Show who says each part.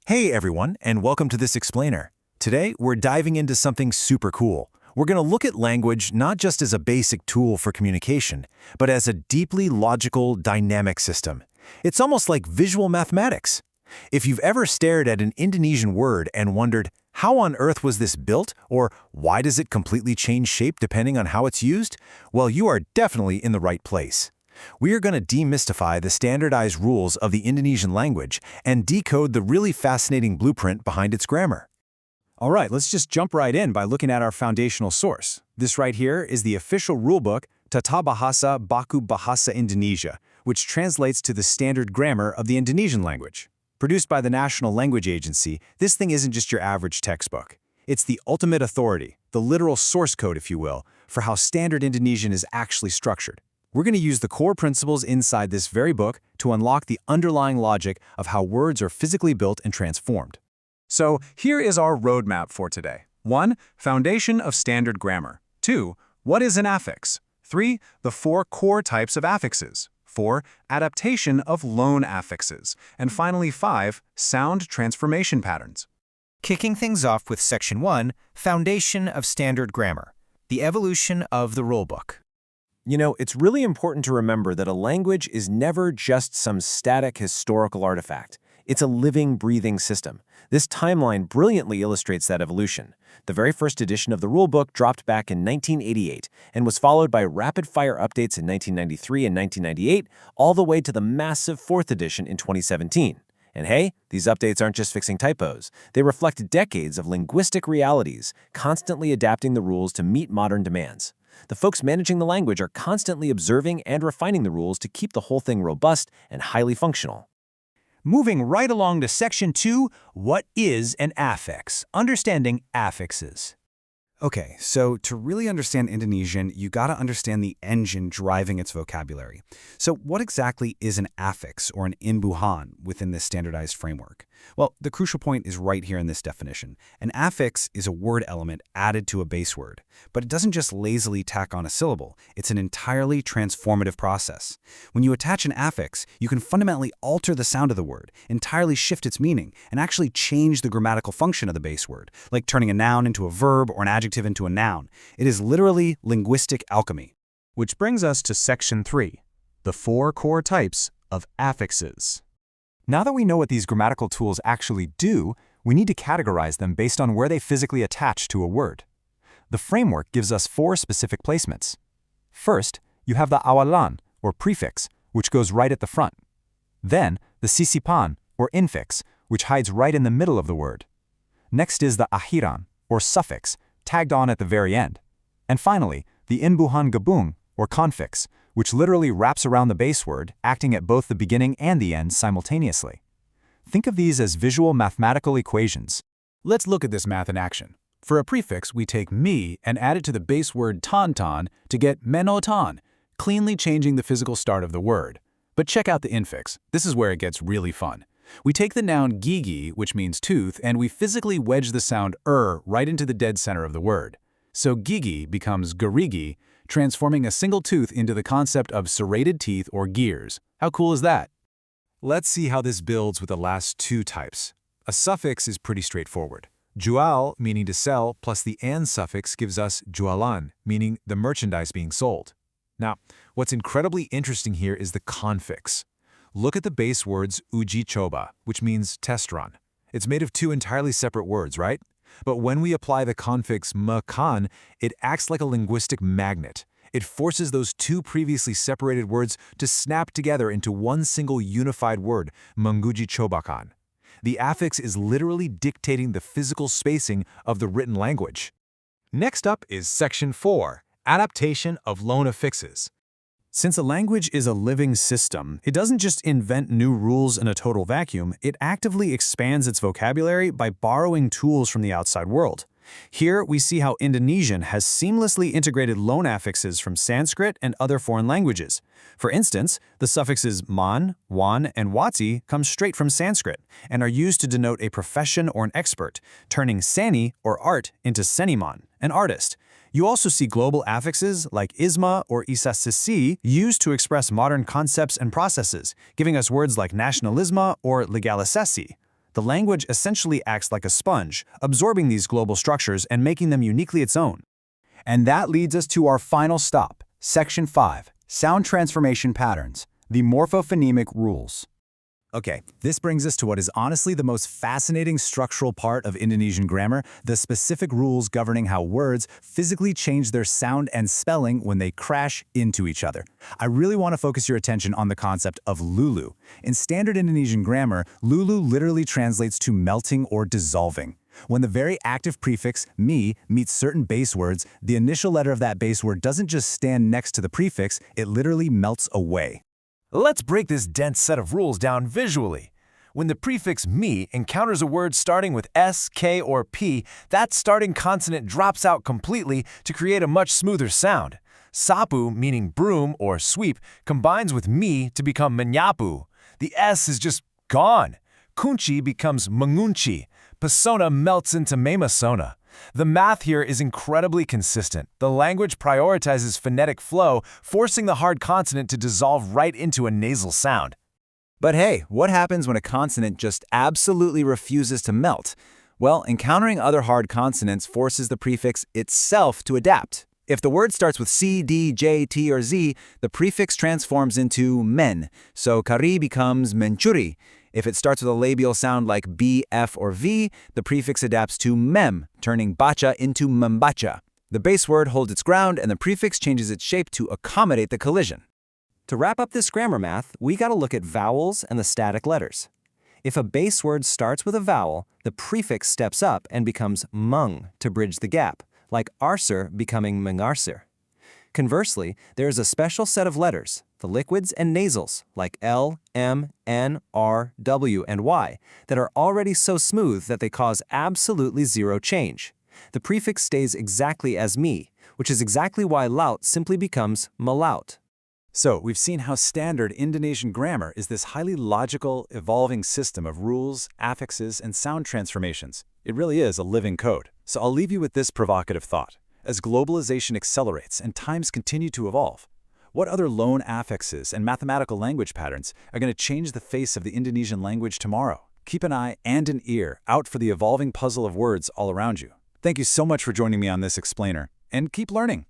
Speaker 1: Hey everyone, and welcome to this explainer. Today, we're diving into something super cool. We're going to look at language not just as a basic tool for communication, but as a deeply logical, dynamic system. It's almost like visual mathematics. If you've ever stared at an Indonesian word and wondered, how on earth was this built, or why does it completely change shape depending on how it's used? Well, you are definitely in the right place. We are going to demystify the standardized rules of the Indonesian language and decode the really fascinating blueprint behind its grammar.
Speaker 2: All right, let's just jump right in by looking at our foundational source. This right here is the official rulebook, Tata Bahasa Baku Bahasa Indonesia, which translates to the standard grammar of the Indonesian language. Produced by the National Language Agency, this thing isn't just your average textbook. It's the ultimate authority, the literal source code, if you will, for how standard Indonesian is actually structured. We're going to use the core principles inside this very book to unlock the underlying logic of how words are physically built and transformed. So here is our roadmap for today. 1. Foundation of standard grammar. 2. What is an affix? 3. The 4 core types of affixes. 4. Adaptation of loan affixes. And finally 5. Sound transformation patterns.
Speaker 3: Kicking things off with Section 1, Foundation of Standard Grammar, the evolution of the rulebook.
Speaker 1: You know, it's really important to remember that a language is never just some static historical artifact. It's a living, breathing system. This timeline brilliantly illustrates that evolution. The very first edition of the rulebook dropped back in 1988 and was followed by rapid-fire updates in 1993 and 1998, all the way to the massive 4th edition in 2017. And hey, these updates aren't just fixing typos. They reflect decades of linguistic realities, constantly adapting the rules to meet modern demands. The folks managing the language are constantly observing and refining the rules to keep the whole thing robust and highly functional.
Speaker 2: Moving right along to Section 2, what is an affix? Understanding affixes. Okay, so to really understand Indonesian, you gotta understand the engine driving its vocabulary. So what exactly is an affix or an imbuhan within this standardized framework? Well, the crucial point is right here in this definition. An affix is a word element added to a base word, but it doesn't just lazily tack on a syllable. It's an entirely transformative process. When you attach an affix, you can fundamentally alter the sound of the word, entirely shift its meaning, and actually change the grammatical function of the base word, like turning a noun into a verb or an adjective into a noun. It is literally linguistic alchemy. Which brings us to Section 3, the 4 core types of affixes. Now that we know what these grammatical tools actually do, we need to categorize them based on where they physically attach to a word. The framework gives us 4 specific placements. First, you have the awalan, or prefix, which goes right at the front. Then, the sisipan, or infix, which hides right in the middle of the word. Next is the akhiran, or suffix, tagged on at the very end. And finally, the imbuhan gabung, or confix, which literally wraps around the base word, acting at both the beginning and the end simultaneously. Think of these as visual mathematical equations. Let's look at this math in action. For a prefix, we take mi and add it to the base word tan to get menotan, cleanly changing the physical start of the word. But check out the infix. This is where it gets really fun. We take the noun gigi, which means tooth, and we physically wedge the sound right into the dead center of the word. So gigi becomes garigi, transforming a single tooth into the concept of serrated teeth or gears. How cool is that? Let's see how this builds with the last 2 types. A suffix is pretty straightforward. Jual, meaning to sell, plus the an suffix gives us jualan, meaning the merchandise being sold. Now, what's incredibly interesting here is the confix. Look at the base words uji coba, which means test run. It's made of 2 entirely separate words, right? But when we apply the confix makan, it acts like a linguistic magnet. It forces those 2 previously separated words to snap together into one single unified word, menguji cobakan. The affix is literally dictating the physical spacing of the written language. Next up is Section 4, Adaptation of Loan Affixes. Since a language is a living system, it doesn't just invent new rules in a total vacuum, it actively expands its vocabulary by borrowing tools from the outside world. Here, we see how Indonesian has seamlessly integrated loan affixes from Sanskrit and other foreign languages. For instance, the suffixes man, wan, and wati come straight from Sanskrit and are used to denote a profession or an expert, turning sani, or art, into seniman, an artist. You also see global affixes like isma or isasisi used to express modern concepts and processes, giving us words like nationalisma or legalisasi. The
Speaker 1: The language essentially acts like a sponge, absorbing these global structures and making them uniquely its own.
Speaker 2: And that leads us to our final stop, Section 5, Sound Transformation Patterns, the Morphophonemic Rules. Okay, this brings us to what is honestly the most fascinating structural part of Indonesian grammar, the specific rules governing how words physically change their sound and spelling when they crash into each other. I really want to focus your attention on the concept of lulu. In standard Indonesian grammar, lulu literally translates to melting or dissolving. When the very active prefix mi meets certain base words, the initial letter of that base word doesn't just stand next to the prefix, it literally melts away.
Speaker 1: Let's break this dense set of rules down visually. When the prefix mi encounters a word starting with S, K, or P, that starting consonant drops out completely to create a much smoother sound. Sapu, meaning broom or sweep, combines with mi to become menyapu. The S is just gone. Kunci becomes mengunci. Pesona melts into memasona. The math here is incredibly consistent. The language prioritizes phonetic flow, forcing the hard consonant to dissolve right into a nasal sound.
Speaker 2: But hey, what happens when a consonant just absolutely refuses to melt? Well, encountering other hard consonants forces the prefix itself to adapt. If the word starts with C, D, J, T, or Z, the prefix transforms into men, so kari becomes mencuri. If it starts with a labial sound like B, F, or V, the prefix adapts to mem, turning bacha into membacha. The base word holds its ground and the prefix changes its shape to accommodate the collision.
Speaker 1: To wrap up this grammar math, we gotta look at vowels and the static letters. If a base word starts with a vowel, the prefix steps up and becomes mung to bridge the gap, like arser becoming mengarser. Conversely, there is a special set of letters, the liquids and nasals, like L, M, N, R, W, and Y, that are already so smooth that they cause absolutely zero change. The prefix stays exactly as mi, which is exactly why laut simply becomes malaut.
Speaker 2: So, we've seen how standard Indonesian grammar is this highly logical, evolving system of rules, affixes, and sound transformations. It really is a living code. So I'll leave you with this provocative thought. As globalization accelerates and times continue to evolve, what other loan affixes and mathematical language patterns are going to change the face of the Indonesian language tomorrow? Keep an eye and an ear out for the evolving puzzle of words all around you. Thank you so much for joining me on this explainer, and keep learning.